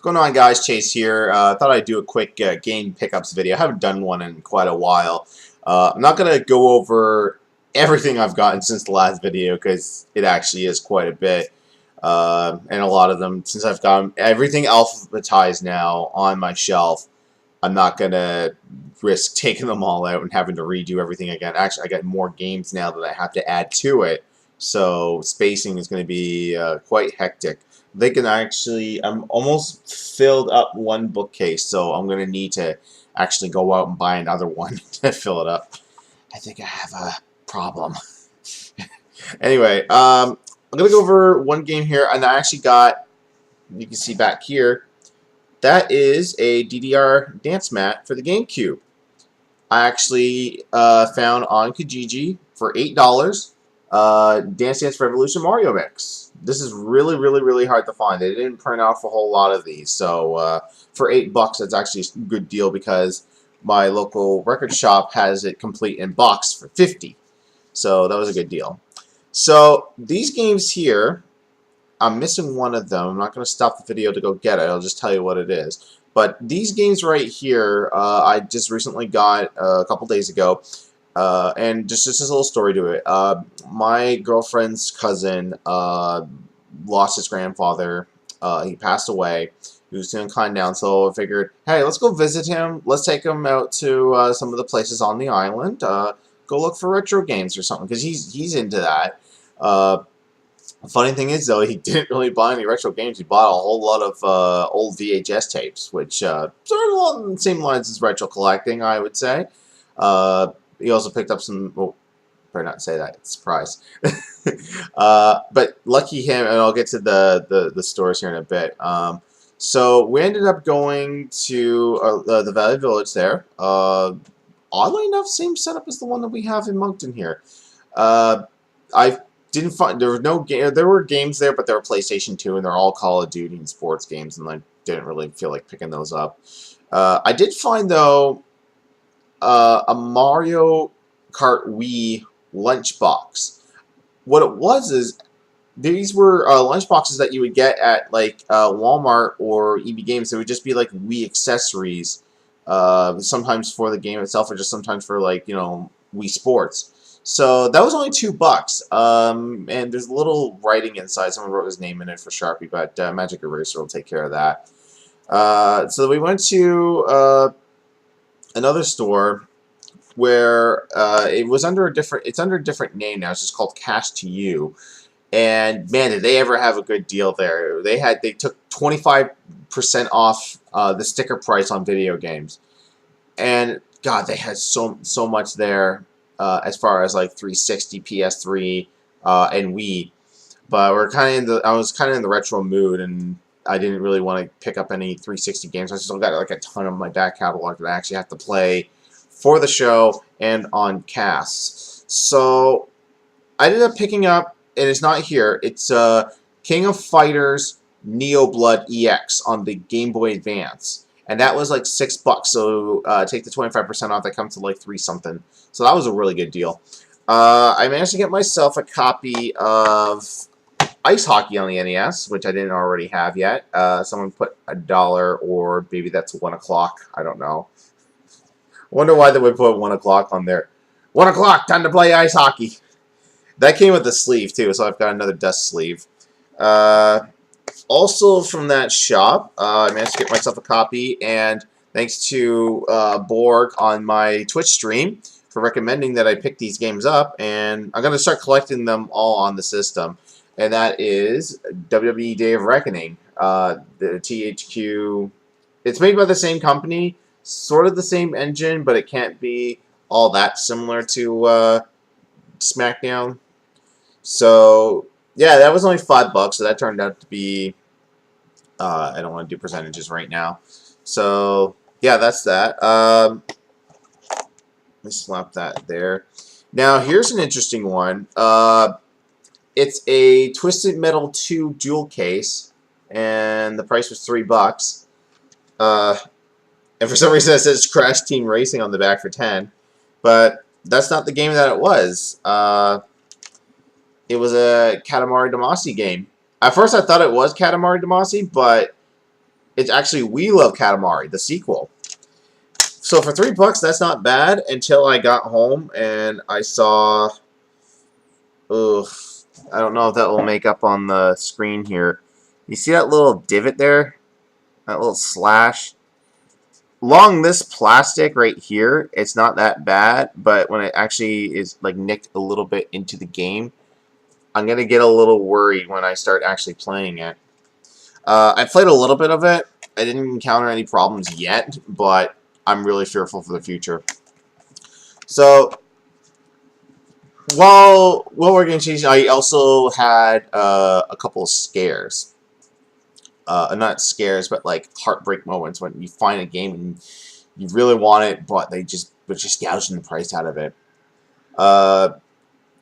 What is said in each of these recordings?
Going on, guys? Chase here. Thought I'd do a quick game pickups video. I haven't done one in quite a while. I'm not going to go over everything I've gotten since the last video because it actually is quite a bit. And a lot of them, since I've gotten everything alphabetized now on my shelf, I'm not going to risk taking them all out and having to redo everything again. Actually, I got more games now that I have to add to it. So spacing is going to be quite hectic. They can actually, I'm almost filled up one bookcase, so I'm going to need to actually go out and buy another one to fill it up. I think I have a problem. Anyway, I'm going to go over one game here, and I actually got, you can see back here, that is a DDR dance mat for the GameCube. I actually found on Kijiji for $8. Dance Dance Revolution Mario Mix. This is really hard to find. They didn't print off a whole lot of these, so for $8, it's actually a good deal because my local record shop has it complete in box for $50. So that was a good deal. So these games here, I'm missing one of them. I'm not going to stop the video to go get it. I'll just tell you what it is. But these games right here, I just recently got a couple days ago. And just a little story to it. My girlfriend's cousin lost his grandfather. He passed away. He was doing kind down, so I figured, hey, let's go visit him. Let's take him out to some of the places on the island. Go look for retro games or something, because he's into that. The funny thing is, though, he didn't really buy any retro games. He bought a whole lot of old VHS tapes, which sort of along the same lines as retro collecting, I would say. He also picked up some, well, better not say that, it's a surprise. But lucky him, and I'll get to the stores here in a bit. So we ended up going to the Valley Village there. Oddly enough, same setup as the one that we have in Moncton here. I didn't find, there were games there, but they were PlayStation 2, and they're all Call of Duty and sports games, and I didn't really feel like picking those up. I did find, though, a Mario Kart Wii lunchbox. What it was is these were lunchboxes that you would get at like Walmart or EB Games. They would just be like Wii accessories, sometimes for the game itself, or just sometimes for like Wii Sports. So that was only $2. And there's a little writing inside. Someone wrote his name in it for Sharpie, but Magic Eraser will take care of that. So we went to another store where it was under a different name now. It's just called Cash to You. And man, did they ever have a good deal there. They took 25% off the sticker price on video games. And God, they had so much there as far as like 360, PS3, and Wii. But I was kind of in the retro mood, and I didn't really want to pick up any 360 games. I still got like a ton of my back catalog that I actually have to play for the show and on casts. So I ended up picking up, and it's not here, it's King of Fighters Neo Blood EX on the Game Boy Advance. And that was like $6, so take the 25% off, that comes to like $3 something. So that was a really good deal. I managed to get myself a copy of Ice Hockey on the NES, which I didn't already have yet. Someone put $1, or maybe that's 1 o'clock. I don't know. Wonder why they would put 1 o'clock on there. 1 o'clock, time to play ice hockey. That came with the sleeve too, so I've got another dust sleeve. Also from that shop, I managed to get myself a copy, and thanks to Borg on my Twitch stream for recommending that I pick these games up, and I'm going to start collecting them all on the system. And that is WWE Day of Reckoning. The THQ, it's made by the same company, sort of the same engine, but it can't be all that similar to SmackDown. So yeah, that was only $5, so that turned out to be, I don't want to do percentages right now. So yeah, that's that. Let me slap that there. Now here's an interesting one. It's a Twisted Metal 2 dual case, and the price was $3. And for some reason it says Crash Team Racing on the back for $10. But that's not the game that it was. It was a Katamari Damacy game. At first I thought it was Katamari Damacy, but It's actually We Love Katamari, the sequel. So for $3, that's not bad until I got home and I saw. Ugh, I don't know if that will make up on the screen here. You see that little divot there? That little slash? Along this plastic right here, it's not that bad, but when it actually is like nicked a little bit into the game, I'm going to get a little worried when I start actually playing it. I played a little bit of it. I didn't encounter any problems yet, but I'm really fearful for the future. So, while we're getting changed, I also had a couple of scares. Not scares, but like heartbreak moments when you find a game and you really want it, but they're just gouging the price out of it.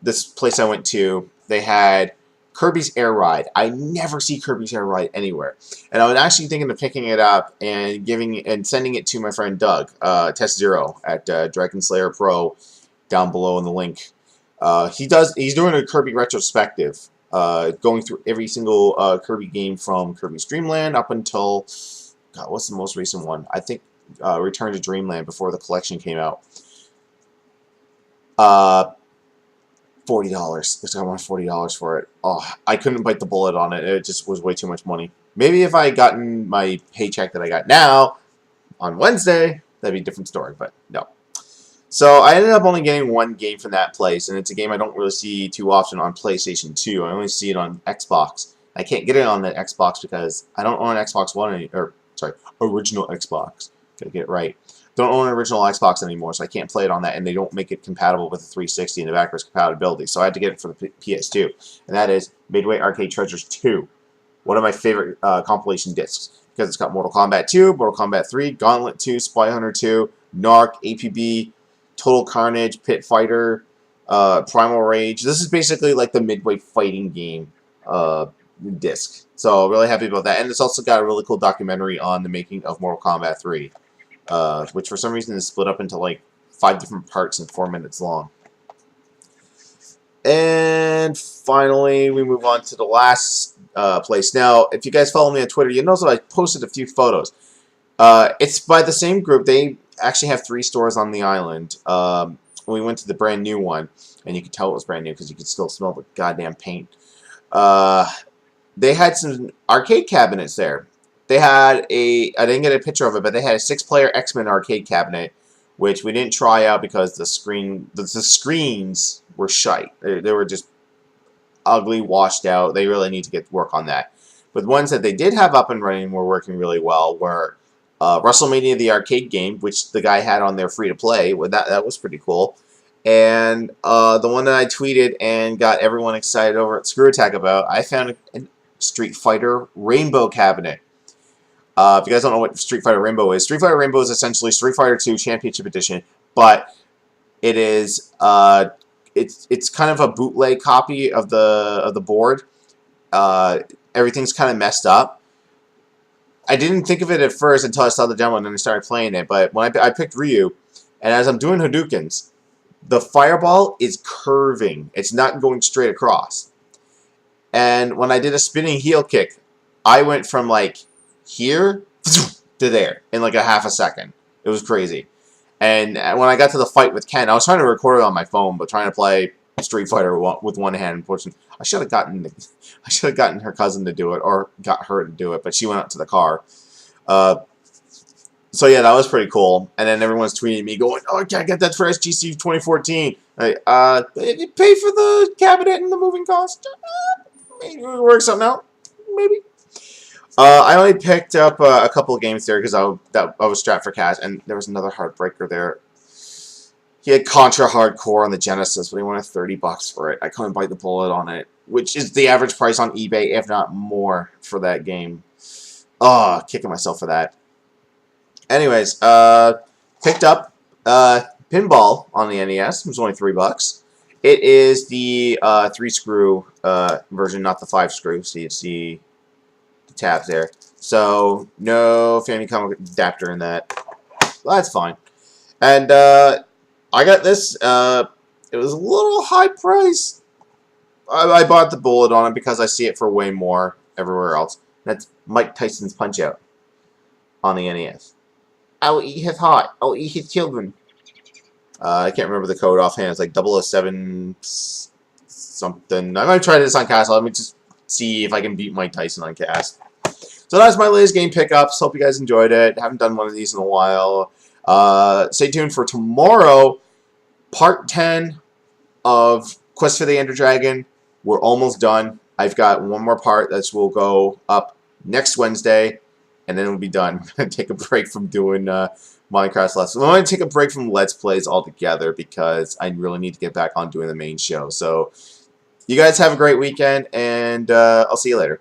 This place I went to, they had Kirbys Air Ride. I never see Kirbys Air Ride anywhere, and I was actually thinking of picking it up and sending it to my friend Doug, Test Zero at Dragon Slayer Pro, down below in the link. He's doing a Kirby retrospective, going through every single Kirby game from Kirby's Dream Land up until, God, what's the most recent one? I think Return to Dreamland before the collection came out. $40. This guy wanted $40 for it. Oh, I couldn't bite the bullet on it. It just was way too much money. Maybe if I had gotten my paycheck that I got now on Wednesday, that'd be a different story, but no. So I ended up only getting one game from that place, and it's a game I don't really see too often on PlayStation 2. I only see it on Xbox. I can't get it on the Xbox because I don't own an Xbox One, original Xbox. Gotta get it right. Don't own an original Xbox anymore, so I can't play it on that, and they don't make it compatible with the 360 and the backwards compatibility. So I had to get it for the PS2, and that is Midway Arcade Treasures 2. One of my favorite compilation discs, because it's got Mortal Kombat 2, Mortal Kombat 3, Gauntlet 2, Spy Hunter 2, Narc, APB, Total Carnage, Pit Fighter, Primal Rage. This is basically like the Midway fighting game disc. So really happy about that. And it's also got a really cool documentary on the making of Mortal Kombat 3, which for some reason is split up into like 5 different parts and 4 minutes long. And finally, we move on to the last place. Now, if you guys follow me on Twitter, you notice that I posted a few photos. It's by the same group. They actually have 3 stores on the island. We went to the brand new one, and you could tell it was brand new because you could still smell the goddamn paint. They had some arcade cabinets there. They had I didn't get a picture of it, but they had a 6-player X-Men arcade cabinet, which we didn't try out because the screens were shite. They were just ugly, washed out. They really need to get to work on that. But the ones that they did have up and running were working really well were WrestleMania the arcade game, which the guy had on there free to play. Well, that was pretty cool. And the one that I tweeted and got everyone excited over at Screw Attack about, I found a Street Fighter Rainbow cabinet. If you guys don't know what Street Fighter Rainbow is essentially Street Fighter 2 Championship Edition, but it is it's kind of a bootleg copy of the board. Everything's kind of messed up. I didn't think of it at first until I saw the demo and then I started playing it. But when I picked Ryu, and as I'm doing Hadoukens, the fireball is curving. It's not going straight across. And when I did a spinning heel kick, I went from like here to there in like a half a second. It was crazy. And when I got to the fight with Ken, I was trying to record it on my phone, but trying to play Street Fighter with one hand. Unfortunately, I should have gotten her cousin to do it, or got her to do it, but she went out to the car. So yeah, that was pretty cool. And then everyone's tweeting me, going, "Oh, I can't get that for SGC 2014." Pay for the cabinet and the moving cost. Maybe we'll work something out. Maybe. I only picked up a couple of games there because I was strapped for cash, and there was another heartbreaker there. He had Contra Hardcore on the Genesis, but he wanted $30 for it. I couldn't bite the bullet on it, which is the average price on eBay, if not more, for that game. Oh, kicking myself for that. Anyways, picked up Pinball on the NES. It was only $3. It is the 3-screw version, not the 5-screw. So you see the tabs there. So no Famicom adapter in that. Well, that's fine. And I got this. It was a little high price. I bought the bullet on it because I see it for way more everywhere else. That's Mike Tyson's Punch-Out. on the NES. I will eat his heart. I will eat his children. I can't remember the code offhand. It's like 007 something. I'm going to try this on Castle. Let me just see if I can beat Mike Tyson on Cast. So that's my latest game pickups. Hope you guys enjoyed it. Haven't done one of these in a while. Stay tuned for tomorrow, part 10 of Quest for the Ender Dragon. We're almost done. I've got one more part that will go up next Wednesday, and then we'll be done. I'm going to take a break from doing Minecraft Let's Plays. I'm going to take a break from Let's Plays altogether because I really need to get back on doing the main show. So you guys have a great weekend, and I'll see you later.